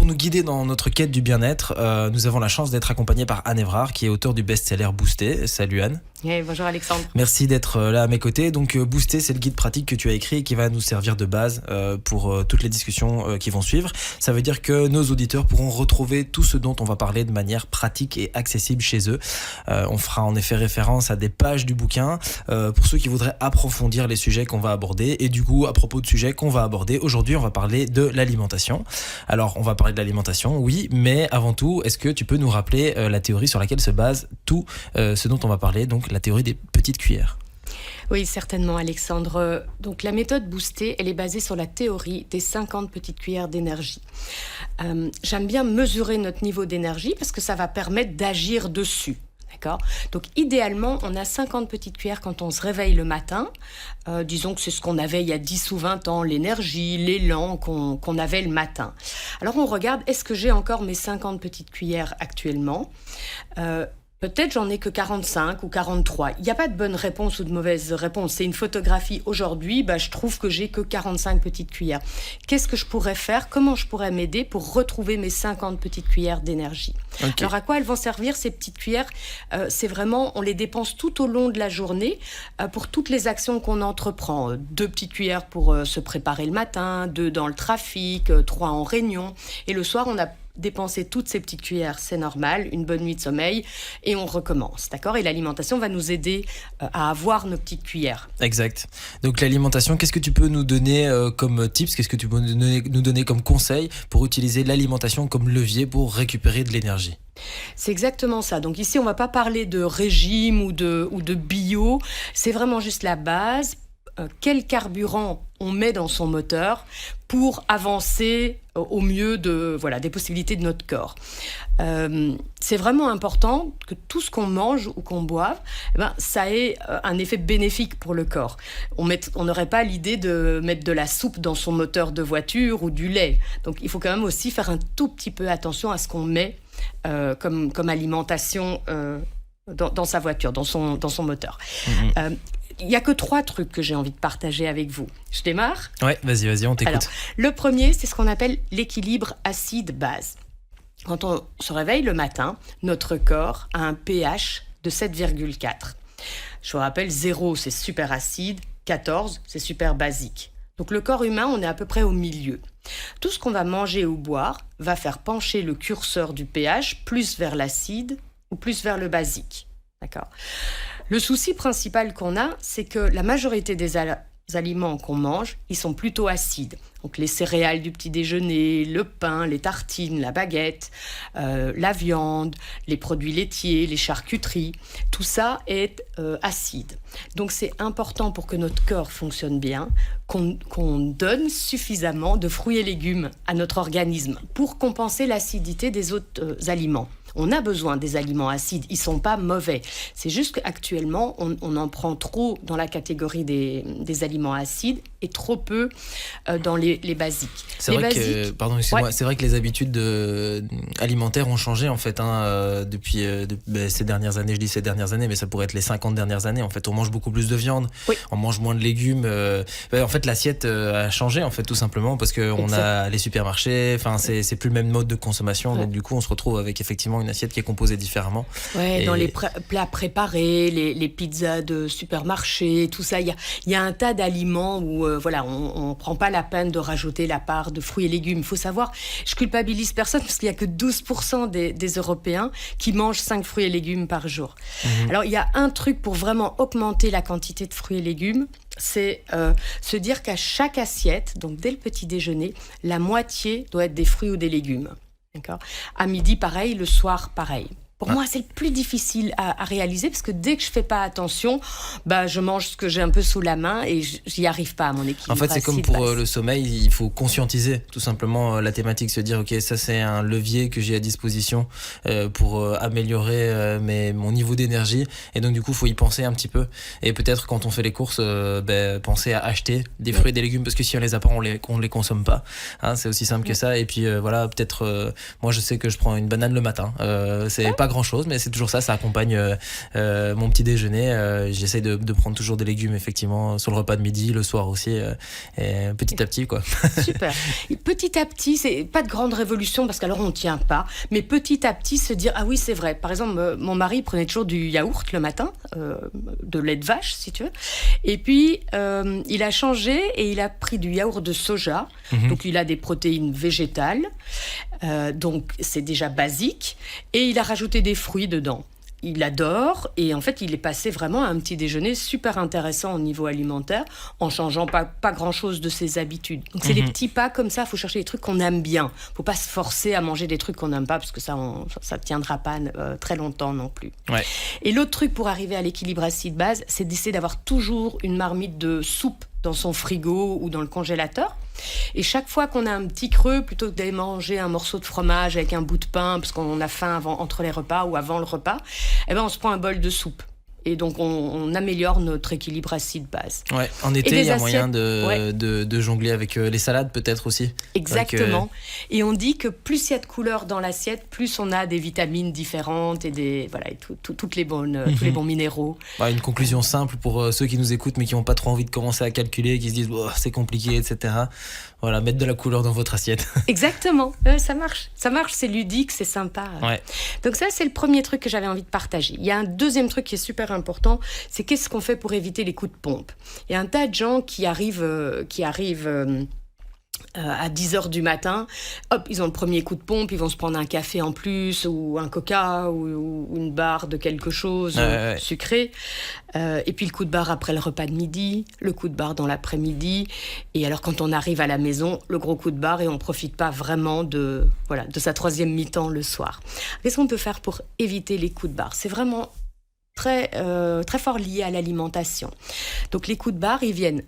pour nous guider dans notre quête du bien-être, nous avons la chance d'être accompagnés par Anne Evrard, qui est auteure du best-seller Boosté. Salut Anne. Hey, bonjour Alexandre. Merci d'être là à mes côtés. Donc Boosté, c'est le guide pratique que tu as écrit et qui va nous servir de base pour toutes les discussions qui vont suivre. Ça veut dire que nos auditeurs pourront retrouver tout ce dont on va parler de manière pratique et accessible chez eux. On fera en effet référence à des pages du bouquin pour ceux qui voudraient approfondir les sujets qu'on va aborder. Et du coup, à propos de sujets qu'on va aborder, aujourd'hui, on va parler de l'alimentation. Alors, on va parler de l'alimentation, oui, mais avant tout, est-ce que tu peux nous rappeler la théorie sur laquelle se base tout ce dont on va parler, donc la théorie des petites cuillères? Oui, certainement Alexandre. Donc la méthode Boosté, elle est basée sur la théorie des 50 petites cuillères d'énergie. J'aime bien mesurer notre niveau d'énergie parce que ça va permettre d'agir dessus. D'accord ? Donc idéalement, on a 50 petites cuillères quand on se réveille le matin. Disons que c'est ce qu'on avait il y a 10 ou 20 ans, l'énergie, l'élan qu'on avait le matin. Alors on regarde, est-ce que j'ai encore mes 50 petites cuillères actuellement ? Peut-être j'en ai que 45 ou 43. Il n'y a pas de bonne réponse ou de mauvaise réponse. C'est une photographie aujourd'hui, je trouve que j'ai que 45 petites cuillères. Qu'est-ce que je pourrais faire ? Comment je pourrais m'aider pour retrouver mes 50 petites cuillères d'énergie ? Okay. Alors à quoi elles vont servir ces petites cuillères ? C'est vraiment, on les dépense tout au long de la journée pour toutes les actions qu'on entreprend. 2 petites cuillères pour se préparer le matin, 2 dans le trafic, 3 en réunion. Et le soir, on a dépenser toutes ces petites cuillères, c'est normal, une bonne nuit de sommeil, et on recommence, d'accord ? Et l'alimentation va nous aider à avoir nos petites cuillères. Exact. Donc l'alimentation, qu'est-ce que tu peux nous donner comme tips ? Qu'est-ce que tu peux nous donner comme conseil pour utiliser l'alimentation comme levier pour récupérer de l'énergie ? C'est exactement ça. Donc ici, on ne va pas parler de régime ou de bio, c'est vraiment juste la base. Quel carburant on met dans son moteur pour avancer au mieux des possibilités de notre corps. C'est vraiment important que tout ce qu'on mange ou qu'on boive, ça ait un effet bénéfique pour le corps. On n'aurait pas l'idée de mettre de la soupe dans son moteur de voiture ou du lait. Donc il faut quand même aussi faire un tout petit peu attention à ce qu'on met comme alimentation dans sa voiture, dans son moteur. Il n'y a que 3 trucs que j'ai envie de partager avec vous. Je démarre ? Ouais, vas-y, on t'écoute. Alors, le premier, c'est ce qu'on appelle l'équilibre acide-base. Quand on se réveille le matin, notre corps a un pH de 7,4. Je vous rappelle, 0, c'est super acide, 14, c'est super basique. Donc le corps humain, on est à peu près au milieu. Tout ce qu'on va manger ou boire va faire pencher le curseur du pH plus vers l'acide ou plus vers le basique. D'accord ? Le souci principal qu'on a, c'est que la majorité des aliments qu'on mange, ils sont plutôt acides. Donc les céréales du petit déjeuner, le pain, les tartines, la baguette, la viande, les produits laitiers, les charcuteries, tout ça est acide. Donc c'est important pour que notre corps fonctionne bien, qu'on donne suffisamment de fruits et légumes à notre organisme pour compenser l'acidité des autres aliments. On a besoin des aliments acides, ils ne sont pas mauvais. C'est juste qu'actuellement, on en prend trop dans la catégorie des aliments acides et trop peu dans les basiques. C'est vrai que les habitudes alimentaires ont changé en fait depuis ces dernières années. Je dis ces dernières années, mais ça pourrait être les 50 dernières années. En fait, on mange beaucoup plus de viande, on mange moins de légumes. En fait, l'assiette a changé en fait tout simplement parce qu'on a les supermarchés. Enfin, c'est plus le même mode de consommation. Donc du coup, on se retrouve avec effectivement une assiette qui est composée différemment. Ouais, dans les plats préparés, les pizzas de supermarché, tout ça, il y a un tas d'aliments où on prend pas la peine de rajouter la part de fruits et légumes. Il faut savoir, je culpabilise personne parce qu'il y a que 12% des Européens qui mangent 5 fruits et légumes par jour. Alors il y a un truc pour vraiment augmenter la quantité de fruits et légumes, c'est se dire qu'à chaque assiette, donc dès le petit déjeuner, la moitié doit être des fruits ou des légumes. D'accord ? À midi, pareil, le soir, pareil. Pour moi, c'est le plus difficile à réaliser parce que dès que je fais pas attention, je mange ce que j'ai un peu sous la main et j'y arrive pas à mon équilibre. En fait, c'est comme pour le sommeil, il faut conscientiser tout simplement la thématique, se dire ok, ça c'est un levier que j'ai à disposition pour améliorer mon niveau d'énergie, et donc du coup, faut y penser un petit peu, et peut-être quand on fait les courses, penser à acheter des fruits et des légumes parce que si on les a pas, on les consomme pas. Hein, c'est aussi simple que ça. Et puis peut-être moi je sais que je prends une banane le matin. C'est pas pas grand-chose, mais c'est toujours ça accompagne mon petit déjeuner. J'essaye de prendre toujours des légumes, effectivement, sur le repas de midi, le soir aussi, et petit à petit, quoi. Super. Et petit à petit, c'est pas de grande révolution, parce qu'alors on tient pas, mais petit à petit se dire, ah oui, c'est vrai. Par exemple, mon mari prenait toujours du yaourt le matin, de lait de vache, si tu veux. Et puis, il a changé et il a pris du yaourt de soja. Donc, il a des protéines végétales. Donc, c'est déjà basique. Et il a rajouté des fruits dedans. Il adore, et en fait, il est passé vraiment à un petit déjeuner super intéressant au niveau alimentaire, en changeant pas grand-chose de ses habitudes. Donc, c'est des petits pas comme ça, il faut chercher des trucs qu'on aime bien. Il ne faut pas se forcer à manger des trucs qu'on n'aime pas, parce que ça ne tiendra pas très longtemps non plus. Ouais. Et l'autre truc pour arriver à l'équilibre acide-base, c'est d'essayer d'avoir toujours une marmite de soupe dans son frigo ou dans le congélateur. Et chaque fois qu'on a un petit creux, plutôt que d'aller manger un morceau de fromage avec un bout de pain, parce qu'on a faim entre les repas ou avant le repas, eh ben on se prend un bol de soupe. Et donc, on améliore notre équilibre acide-base. Ouais, en été, il y a moyen de jongler avec les salades, peut-être aussi. Exactement. Et on dit que plus il y a de couleurs dans l'assiette, plus on a des vitamines différentes et tous les bons minéraux. Une conclusion simple pour ceux qui nous écoutent, mais qui n'ont pas trop envie de commencer à calculer, qui se disent c'est compliqué, etc. Voilà, mettre de la couleur dans votre assiette. Exactement, ça marche. Ça marche, c'est ludique, c'est sympa. Ouais. Donc ça, c'est le premier truc que j'avais envie de partager. Il y a un deuxième truc qui est super important, c'est qu'est-ce qu'on fait pour éviter les coups de pompe. Il y a un tas de gens qui arrivent à 10h du matin, hop, ils ont le premier coup de pompe, ils vont se prendre un café en plus, ou un coca, ou une barre de quelque chose sucré. Et puis le coup de barre après le repas de midi, le coup de barre dans l'après-midi. Et alors quand on arrive à la maison, le gros coup de barre, et on ne profite pas vraiment de sa troisième mi-temps le soir. Qu'est-ce qu'on peut faire pour éviter les coups de barre ? C'est vraiment très fort lié à l'alimentation. Donc les coups de barre, ils viennent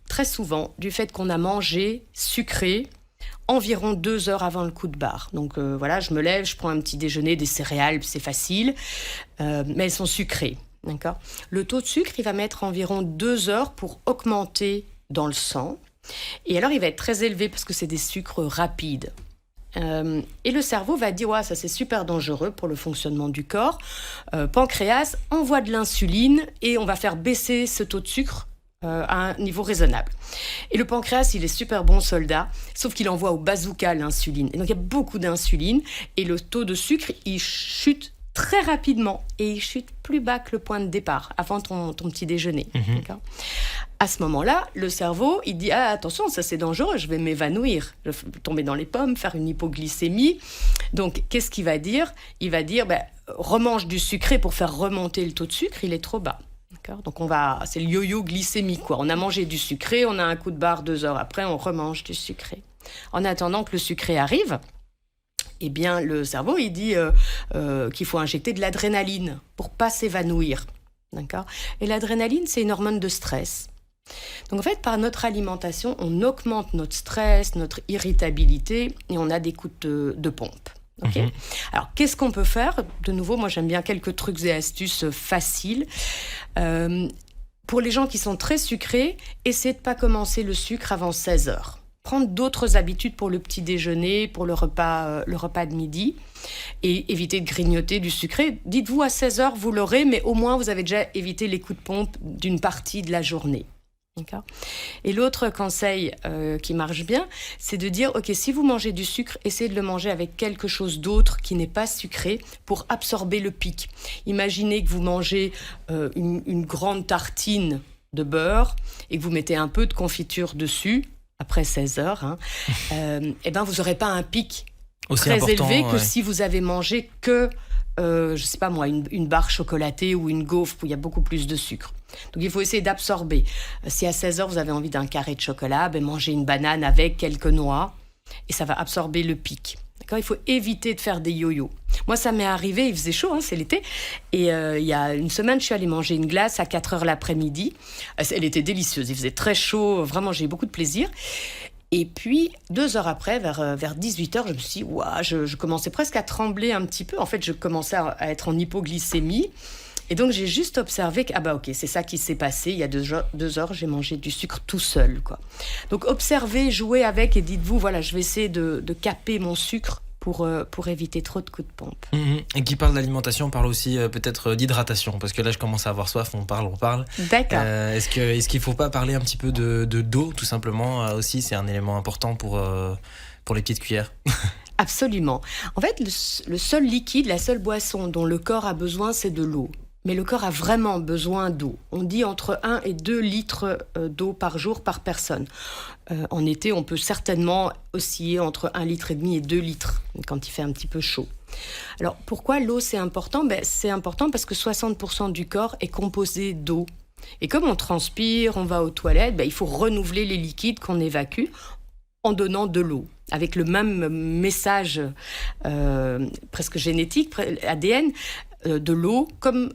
très souvent du fait qu'on a mangé sucré environ 2 heures avant le coup de barre. Donc je me lève, je prends un petit déjeuner, des céréales, c'est facile, mais elles sont sucrées. D'accord ? Le taux de sucre, il va mettre environ 2 heures pour augmenter dans le sang. Et alors, il va être très élevé parce que c'est des sucres rapides. Et le cerveau va dire ça c'est super dangereux pour le fonctionnement du corps. Pancréas envoie de l'insuline et on va faire baisser ce taux de sucre à un niveau raisonnable. Et le pancréas, il est super bon soldat, sauf qu'il envoie au bazooka l'insuline. Et donc il y a beaucoup d'insuline et le taux de sucre, il chute très rapidement et il chute plus bas que le point de départ avant ton petit déjeuner. D'accord ? À ce moment-là, le cerveau, il dit attention, ça c'est dangereux, je vais m'évanouir, je vais tomber dans les pommes, faire une hypoglycémie. Donc, qu'est-ce qu'il va dire ? Il va dire remange du sucré pour faire remonter le taux de sucre, il est trop bas. D'accord ? Donc, c'est le yo-yo glycémique, quoi. On a mangé du sucré, on a un coup de barre 2 heures après, on remange du sucré. En attendant que le sucré arrive, eh bien, le cerveau, il dit qu'il faut injecter de l'adrénaline pour pas s'évanouir. D'accord ? Et l'adrénaline, c'est une hormone de stress. Donc en fait, par notre alimentation, on augmente notre stress, notre irritabilité et on a des coups de pompe. Okay ? Alors, qu'est-ce qu'on peut faire ? De nouveau, moi j'aime bien quelques trucs et astuces faciles. Pour les gens qui sont très sucrés, essayez de ne pas commencer le sucre avant 16 heures. Prendre d'autres habitudes pour le petit déjeuner, pour le repas de midi, et éviter de grignoter du sucré. Dites-vous à 16 heures, vous l'aurez, mais au moins vous avez déjà évité les coups de pompe d'une partie de la journée. D'accord ? Et l'autre conseil qui marche bien, c'est de dire, ok, si vous mangez du sucre, essayez de le manger avec quelque chose d'autre qui n'est pas sucré pour absorber le pic. Imaginez que vous mangez une grande tartine de beurre et que vous mettez un peu de confiture dessus, après 16 heures, et ben vous n'aurez pas un pic aussi très important, élevé que si vous avez mangé que, je sais pas moi, une barre chocolatée ou une gaufre où il y a beaucoup plus de sucre. Donc il faut essayer d'absorber. Si à 16 heures vous avez envie d'un carré de chocolat, mangez une banane avec quelques noix et ça va absorber le pic. D'accord ? Il faut éviter de faire des yo-yo. Moi, ça m'est arrivé, il faisait chaud, c'est l'été. Et il y a une semaine, je suis allée manger une glace à 4 heures l'après-midi. Elle était délicieuse, il faisait très chaud, vraiment, j'ai eu beaucoup de plaisir. Et puis, 2 heures après, vers 18 heures, je me suis dit, je commençais presque à trembler un petit peu. En fait, je commençais à être en hypoglycémie. Et donc, j'ai juste observé que, ok, c'est ça qui s'est passé. Il y a 2 heures, j'ai mangé du sucre tout seul, quoi. Donc, observez, jouez avec et dites-vous, je vais essayer de caper mon sucre pour éviter trop de coups de pompe. Et qui parle d'alimentation, on parle aussi peut-être d'hydratation, parce que là je commence à avoir soif, on parle. D'accord. Est-ce qu'il ne faut pas parler un petit peu d'eau, tout simplement aussi, c'est un élément important pour les petites cuillères. Absolument. En fait, le seul liquide, la seule boisson dont le corps a besoin, c'est de l'eau. Mais le corps a vraiment besoin d'eau. On dit entre 1 et 2 litres d'eau par jour par personne. En été, on peut certainement osciller entre 1,5 litre et 2 litres quand il fait un petit peu chaud. Alors, pourquoi l'eau, c'est important ? C'est important parce que 60% du corps est composé d'eau. Et comme on transpire, on va aux toilettes, il faut renouveler les liquides qu'on évacue en donnant de l'eau, avec le même message presque génétique, ADN, de l'eau, comme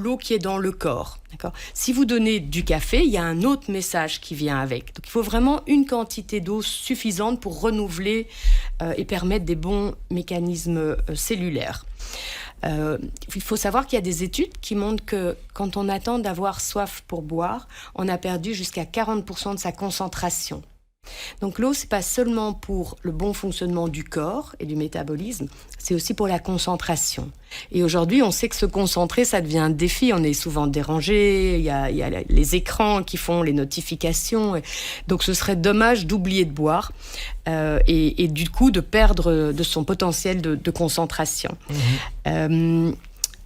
l'eau qui est dans le corps. D'accord ? Si vous donnez du café, il y a un autre message qui vient avec. Donc il faut vraiment une quantité d'eau suffisante pour renouveler et permettre des bons mécanismes cellulaires. Il faut savoir qu'il y a des études qui montrent que quand on attend d'avoir soif pour boire, on a perdu jusqu'à 40% de sa concentration. Donc l'eau, c'est pas seulement pour le bon fonctionnement du corps et du métabolisme, c'est aussi pour la concentration. Et aujourd'hui, on sait que se concentrer, ça devient un défi. On est souvent dérangé, il y a les écrans qui font les notifications. Donc ce serait dommage d'oublier de boire et du coup de perdre de son potentiel de concentration.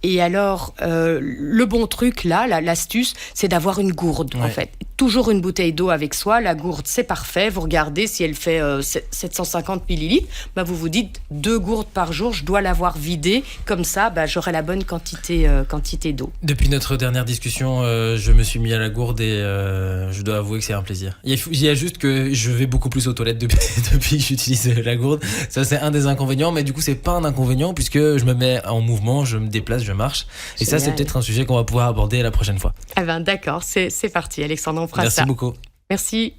Et alors, le bon truc, là, l'astuce, c'est d'avoir une gourde, en fait. Toujours une bouteille d'eau avec soi. La gourde, c'est parfait. Vous regardez si elle fait 750 millilitres. Vous vous dites 2 gourdes par jour, je dois l'avoir vidée. Comme ça, j'aurai la bonne quantité d'eau. Depuis notre dernière discussion, je me suis mis à la gourde et je dois avouer que c'est un plaisir. Il y a juste que je vais beaucoup plus aux toilettes depuis que j'utilise la gourde. Ça, c'est un des inconvénients. Mais du coup, c'est pas un inconvénient puisque je me mets en mouvement, je me déplace, je marche. Et ça, c'est peut-être un sujet qu'on va pouvoir aborder la prochaine fois. D'accord, c'est parti, Alexandre, on fera ça. Merci beaucoup. Merci.